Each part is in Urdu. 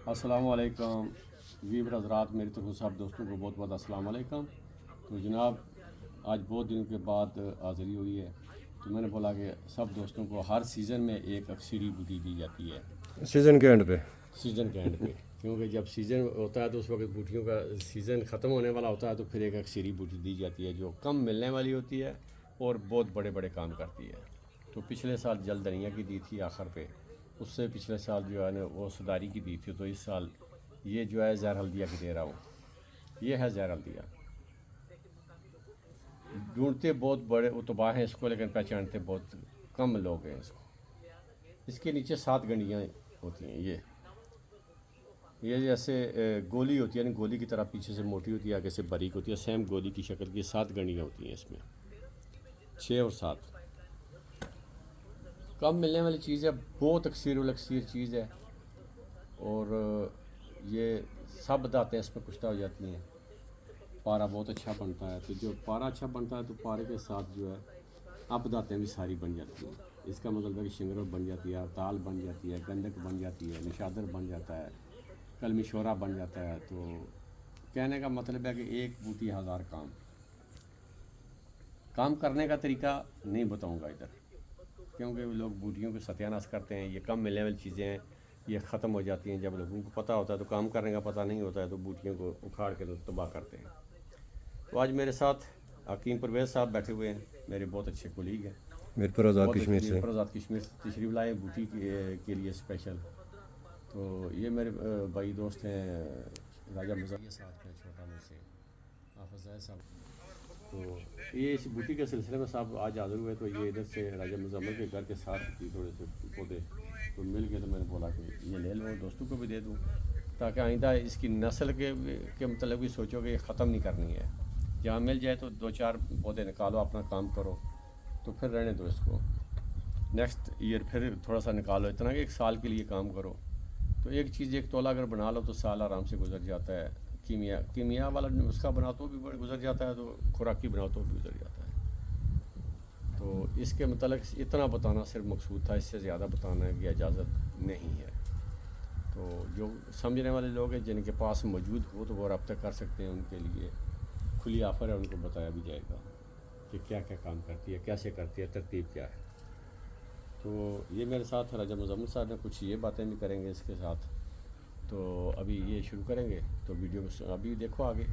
السلام علیکم ویور حضرات، میری طرف سے آپ دوستوں کو بہت بہت السلام علیکم۔ تو جناب آج بہت دنوں کے بعد حاضری ہوئی ہے، تو میں نے بولا کہ سب دوستوں کو ہر سیزن میں ایک اکثری بوٹی دی جاتی ہے سیزن کے اینڈ پہ سیزن کے اینڈ پہ، کیونکہ جب سیزن ہوتا ہے تو اس وقت بوٹیوں کا سیزن ختم ہونے والا ہوتا ہے، تو پھر ایک اکثری بوٹی دی جاتی ہے جو کم ملنے والی ہوتی ہے اور بہت بڑے بڑے کام کرتی ہے۔ تو پچھلے سال جلدریا کی دی تھی آخر پہ، اس سے پچھلے سال جو ہے نا وہ صداری کی دی تھی، تو اس سال یہ جو ہے زہر ہلدیہ کی دے رہا ہوں۔ یہ ہے زہر ہلدیہ، ڈھونڈتے بہت بڑے اتباع ہیں اس کو، لیکن پہچانتے بہت کم لوگ ہیں اس کو۔ اس کے نیچے 7 گنڈیاں ہوتی ہیں۔ یہ جیسے گولی ہوتی ہے نا، گولی کی طرح پیچھے سے موٹی ہوتی ہے، آگے سے باریک ہوتی ہے، سیم گولی کی شکل کی 7 گنڈیاں ہوتی ہیں اس میں، 6 اور 7۔ کم ملنے والی چیز ہے، بہت اکثیر الاکثیر چیز ہے، اور یہ سب بتاتے ہیں اس میں کشتہ ہو جاتی ہیں۔ پارا بہت اچھا بنتا ہے، تو جو پارا اچھا بنتا ہے تو پارے کے ساتھ جو ہے اب بتاتے ہیں بھی ساری بن جاتی ہیں۔ اس کا مطلب ہے کہ شنگرور بن جاتی ہے، تال بن جاتی ہے، گندک بن جاتی ہے، نشادر بن جاتا ہے، کلمی شورا بن جاتا ہے۔ تو کہنے کا مطلب ہے کہ ایک بوٹی 1000 کام کرنے کا طریقہ نہیں بتاؤں گا ادھر، کیونکہ لوگ بوٹیوں کو ستیہ ناش کرتے ہیں۔ یہ کم ملنے والی چیزیں ہیں، یہ ختم ہو جاتی ہیں۔ جب لوگوں کو پتہ ہوتا ہے تو کام کرنے کا پتہ نہیں ہوتا ہے، تو بوٹیوں کو اکھاڑ کے تباہ کرتے ہیں۔ تو آج میرے ساتھ حکیم پرویز صاحب بیٹھے ہوئے ہیں، میرے بہت اچھے کولیگ ہیں، میرپور آزاد کشمیر سے۔ میرپور آزاد کشمیر سے تشریف لائے بوٹی کے لیے اسپیشل۔ تو یہ میرے بھائی دوست ہیں راجہ مزاحیہ صاحب کے چھوٹا میں سے حافظ زاہد صاحب۔ تو یہ اس بوٹی کے سلسلے میں صاحب آج حاضر ہوئے، تو یہ ادھر سے راجہ مزمل کے گھر کے ساتھ تھی، تھوڑے سے پودے تو مل گئے، تو میں نے بولا کہ یہ لے لو، دوستوں کو بھی دے دوں، تاکہ آئندہ اس کی نسل کے متعلق بھی سوچو کہ یہ ختم نہیں کرنی ہے۔ جہاں مل جائے تو 2-4 پودے نکالو، اپنا کام کرو، تو پھر رہنے دو اس کو، نیکسٹ ایئر پھر تھوڑا سا نکالو، اتنا کہ 1 سال کے لیے کام کرو۔ تو ایک چیز 1 تولہ اگر بنا لو تو سال آرام سے گزر جاتا ہے۔ کیمیا والا نسخہ بناؤ تو بھی گزر جاتا ہے، تو خوراکی بناؤ تو بھی گزر جاتا ہے۔ تو اس کے متعلق اتنا بتانا صرف مقصود تھا، اس سے زیادہ بتانا کی اجازت نہیں ہے۔ تو جو سمجھنے والے لوگ ہیں جن کے پاس موجود ہو تو وہ رابطہ کر سکتے ہیں، ان کے لیے کھلی آفر ہے، ان کو بتایا بھی جائے گا کہ کیا کیا کام کرتی ہے، کیسے کرتی ہے، ترتیب کیا ہے۔ تو یہ میرے ساتھ راجہ مزمل صاحب نے کچھ یہ باتیں بھی کریں گے اس کے ساتھ۔ تو ابھی یہ شروع کریں گے، تو ویڈیو کو ابھی دیکھو آگے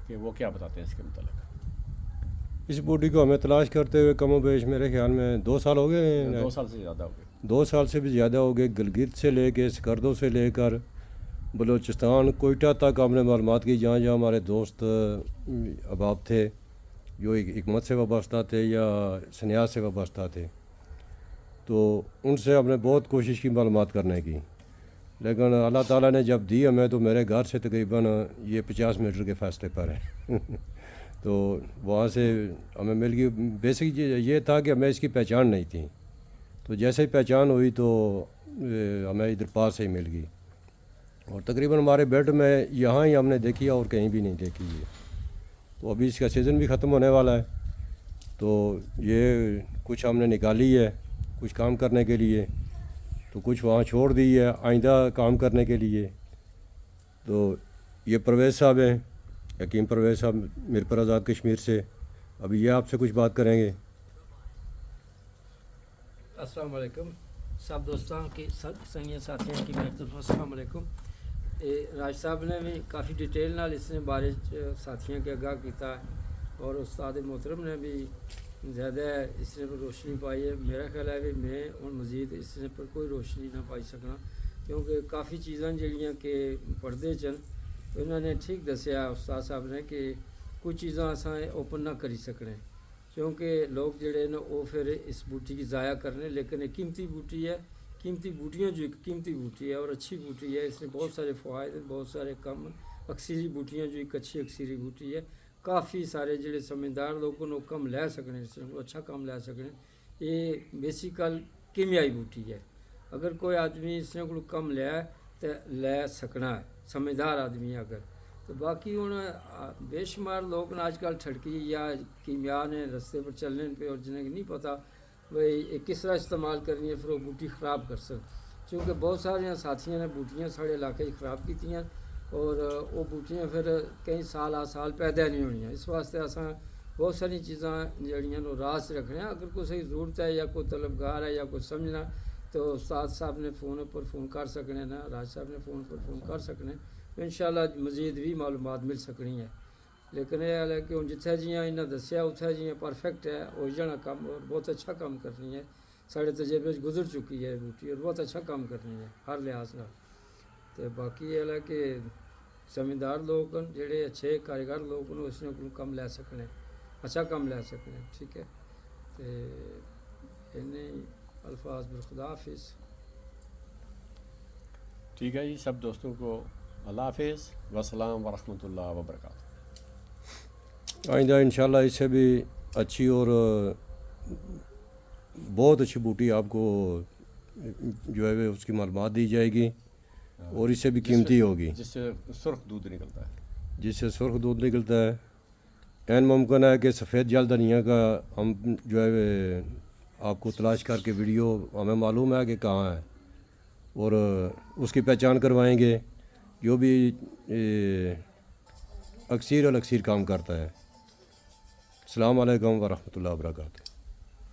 کہ وہ کیا بتاتے ہیں اس کے متعلق۔ اس بوٹی کو ہمیں تلاش کرتے ہوئے کم و بیش میرے خیال میں 2 سال ہو گئے ہیں۔ 2 سال سے زیادہ ہو گئے۔ 2 سال سے بھی زیادہ ہو گئے۔ گلگت سے لے کے سکردو سے لے کر بلوچستان کوئٹہ تک ہم نے معلومات کی، جہاں جہاں ہمارے دوست احباب تھے جو حکمت سے وابستہ تھے یا سنیاس سے وابستہ تھے، تو ان سے ہم نے بہت کوشش کی معلومات کرنے کی، لیکن اللہ تعالیٰ نے جب دی ہمیں تو میرے گھر سے تقریباً یہ 50 میٹر کے فاصلے پر ہے۔ تو وہاں سے ہمیں مل گئی۔ بیسک یہ تھا کہ ہمیں اس کی پہچان نہیں تھی، تو جیسے ہی پہچان ہوئی تو ہمیں ادھر پاس سے ہی مل گئی، اور تقریباً ہمارے بیلٹ میں یہاں ہی ہم نے دیکھی اور کہیں بھی نہیں دیکھی ہے۔ تو ابھی اس کا سیزن بھی ختم ہونے والا ہے، تو یہ کچھ ہم نے نکالی ہے کچھ کام کرنے کے لیے، تو کچھ وہاں چھوڑ دی ہے آئندہ کام کرنے کے لیے۔ تو یہ پرویز صاحب ہیں، حکیم پرویز صاحب میرپور آزاد کشمیر سے، ابھی یہ آپ سے کچھ بات کریں گے۔ السلام علیکم سب دوستان کی سنگیاں ساتھیاں کی میری طرف السلام علیکم۔ راج صاحب نے بھی کافی ڈیٹیل نال اس نے بارے ساتھیاں کے آگاہ کیتا ہے، اور استاد محترم نے بھی زیادہ اس نے پر روشنی پائی ہے۔ میرا خیال ہے کہ میں اور مزید اس نے پر کوئی روشنی نہ پائی سکنا، کیونکہ کافی چیزاں جڑیاں کہ پڑھتے چن، تو انہوں نے ٹھیک دسیا استاد صاحب نے کہ کچھ چیزاں اساں اوپن نہ کری سکنے، کیونکہ لوگ جڑے نا وہ پھر اس بوٹی کی ضائع کرنے، لیکن ایک قیمتی بوٹی ہے، قیمتی بوٹیاں جو ایک قیمتی بوٹی ہے اور اچھی بوٹی ہے، اس نے بہت سارے فوائد، بہت سارے کم اکثری بوٹیاں جو ایک اچھی اکثری بوٹی ہے، کافی سارے جڑے سمجھدار لوگوں کو کم لے سکنے، اس کو اچھا کام لے سکنے۔ یہ بیسیکل کیمیائی بوٹی ہے، اگر کوئی آدمی اس نے کو کم لے تو لے سکنا ہے، سمجھدار آدمی اگر تو۔ باقی ہوں بے شمار لوگ آج کل ٹھڑکی یا کیمیا نے رستے پر چلنے پہ، اور جنہیں نہیں پتہ بھئی کس طرح استعمال کرنی ہے، پھر وہ بوٹی خراب کر سک۔ چونکہ بہت سارے ساتھیوں نے بوٹیاں سارے علاقے خراب کیتیاں اور وہ بوٹیاں پھر کئی سال پیدا نہیں ہونیاں. اس واسطے اساں بہت ساری چیزاں جڑیاں نو راز رکھنے ہیں. اگر کوئی ضرورت ہے یا کوئی طلبگار ہے یا کوئی سمجھنا تو استاد صاحب نے فون کر سکنے نا, راج صاحب نے فون کر سکنے, انشاءاللہ مزید بھی معلومات مل سکنی ہے. لیکن یہ ہے کہ ہوں جتھے جیاں انہیں دسیا اتھے جیاں پرفیکٹ ہے ہو جانا کام اور بہت اچھا کام کرنی ہے. سارے تجربے گزر چکی ہے بوٹی اور بہت اچھا کام کرنی ہے ہر لحاظ نال. تو باقی یہ ہے کہ زمیندار لوگ جڑے اچھے کاریگر لوگ اس نے کم لے سکنے, اچھا کام لے سکنے. ٹھیک ہے, تو انہیں الفاظ بالخدا حافظ. ٹھیک ہے جی, سب دوستوں کو اللہ حافظ, والسلام ورحمۃ اللہ وبرکاتہ. آئندہ انشاءاللہ اس سے بھی اچھی اور بہت اچھی بوٹی آپ کو جو ہے اس کی معلومات دی جائے گی اور اس سے بھی قیمتی ہوگی, جس سے سرخ دودھ نکلتا ہے. جس سے سرخ دودھ نکلتا ہے. این ممکن ہے کہ سفید جال دھنیا کا ہم جو ہے آپ کو تلاش کر کے ویڈیو ہمیں معلوم ہے کہ کہاں ہے اور اس کی پہچان کروائیں گے, جو بھی اکثیر الاکثیر کام کرتا ہے. السلام علیکم ورحمۃ اللہ وبرکاتہ.